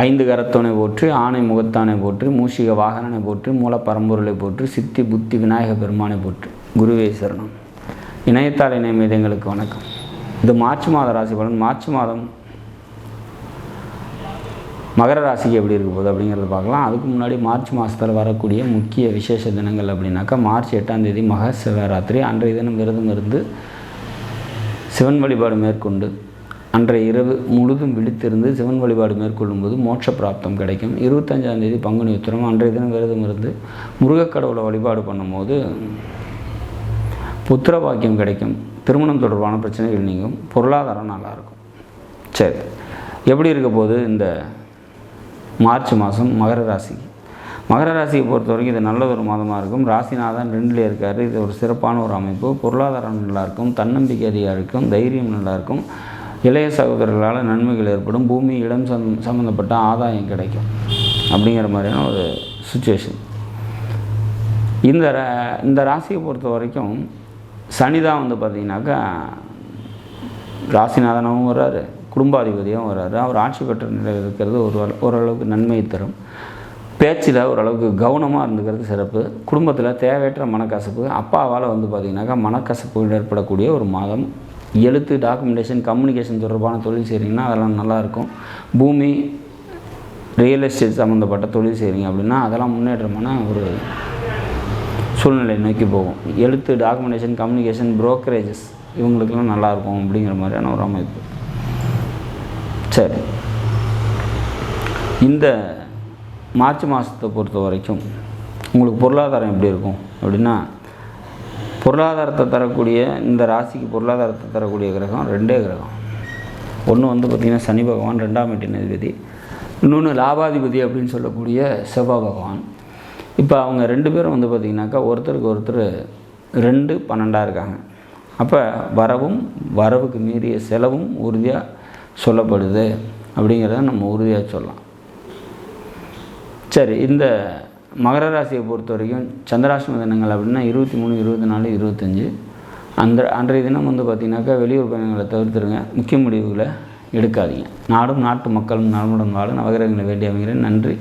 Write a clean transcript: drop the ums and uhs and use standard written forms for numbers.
ஐந்து கரத்தோனை போற்றி, ஆணை முகத்தானை போற்றி, மூஷிக வாகனனை போற்றி, மூல பரம்பொருளை போற்றி, சித்தி புத்தி விநாயக பெருமானை போற்றி. குருவே சரணம். இணையத்தால் இணையமேதங்களுக்கு வணக்கம். இது மார்ச் மாத ராசி பலன். மார்ச் மாதம் மகர ராசிக்கு எப்படி இருக்க போகுது அப்படிங்கிறத பார்க்கலாம். அதுக்கு முன்னாடி மார்ச் மாதத்தில் வரக்கூடிய முக்கிய விசேஷ தினங்கள் அப்படின்னாக்கா, மார்ச் 8ஆம் தேதி மகா சிவராத்திரி. அன்றைய தினம் விரதம் இருந்து சிவன் வழிபாடு மேற்கொண்டு அன்றைய இரவு முழுதும் விழித்திருந்து சிவன் வழிபாடு மேற்கொள்ளும்போது மோட்ச பிராப்தம் கிடைக்கும். 25ஆம் தேதி பங்குனி உத்திரம். அன்றைய தினம் விரதம் இருந்து முருகக்கடவுளை வழிபாடு பண்ணும்போது புத்திர பாக்கியம் கிடைக்கும். திருமணம் தொடர்பான பிரச்சனைகள் நீங்கும். பொருளாதாரம் நல்லாயிருக்கும். சரி, எப்படி இருக்க போது இந்த மார்ச் மாதம் மகர ராசிக்கு? மகர ராசியை பொறுத்த வரைக்கும் இது நல்ல ஒரு மாதமாக இருக்கும். ராசிநாதன் 2ல் இருக்கார். இது ஒரு சிறப்பான ஒரு அமைப்பு. பொருளாதாரம் நல்லாயிருக்கும். தன்னம்பிக்கை அதிகம் இருக்கும். தைரியம் நல்லாயிருக்கும். இளைய சகோதரர்களால் நன்மைகள் ஏற்படும். பூமி இடம் சம்மந்தப்பட்ட ஆதாயம் கிடைக்கும் அப்படிங்கிற மாதிரியான ஒரு சுச்சுவேஷன். இந்த ராசியை பொறுத்த வரைக்கும் சனி தான் பார்த்திங்கனாக்கா ராசிநாதனாகவும் வர்றாரு, குடும்பாதிபதியாகவும் வர்றாரு. அவர் ஆட்சி பெற்ற நிலையில் இருக்கிறது ஓரளவுக்கு நன்மையை தரும். பேச்சில் ஓரளவுக்கு கவனமாக இருந்துக்கிறது சிறப்பு. குடும்பத்தில் தேவையற்ற மனக்கசப்பு, அப்பாவால் பார்த்திங்கனாக்கா மனக்கசப்பு ஏற்படக்கூடிய ஒரு மாதம். எழுத்து, டாக்குமெண்டேஷன், கம்யூனிகேஷன் தொடர்பான தொழில் செய்கிறீங்கன்னா அதெல்லாம் நல்லாயிருக்கும். பூமி, ரியல் எஸ்டேட் சம்மந்தப்பட்ட தொழில் செய்கிறீங்க அப்படின்னா அதெல்லாம் முன்னேற்றமான ஒரு சூழ்நிலை நோக்கி போகும். எழுத்து, டாக்குமெண்டேஷன், கம்யூனிகேஷன், புரோக்கரேஜஸ் இவங்களுக்கெல்லாம் நல்லாயிருக்கும் அப்படிங்கிற மாதிரியான ஒரு அமைப்பு. சரி, இந்த மார்ச் மாதத்தை பொறுத்த வரைக்கும் உங்களுக்கு பொருளாதாரம் எப்படி இருக்கும் அப்படின்னா, பொருளாதாரத்தை தரக்கூடிய இந்த ராசிக்கு பொருளாதாரத்தை தரக்கூடிய கிரகம் 2 கிரகம். ஒன்று பார்த்திங்கன்னா சனி பகவான் 2ஆம் வீட்டின் அதிபதி, இன்னொன்று லாபாதிபதி அப்படின்னு சொல்லக்கூடிய செவ்வாய் பகவான். இப்போ அவங்க 2 பேரும் பார்த்திங்கனாக்கா ஒருத்தருக்கு ஒருத்தர் 2, 12 இருக்காங்க. அப்போ வரவுக்கு மீறிய செலவும் உறுதியாக சொல்லப்படுது அப்படிங்கிறத நம்ம உறுதியாக சொல்லலாம். சரி, இந்த மகர ராசியை பொறுத்த வரைக்கும் சந்திராஷ்டம தினங்கள் அப்படின்னா 23, 24, 25. அன்றைய தினம் பார்த்திங்கனாக்கா வெளியூர் பயணங்களை தவிர்த்துருங்க. முக்கிய முடிவுகளை எடுக்காதீங்க. நாடும் நாட்டு மக்களும் நலமுடன் வாழ நவகிரகங்களை வேண்டி அமைகிறேன். நன்றி.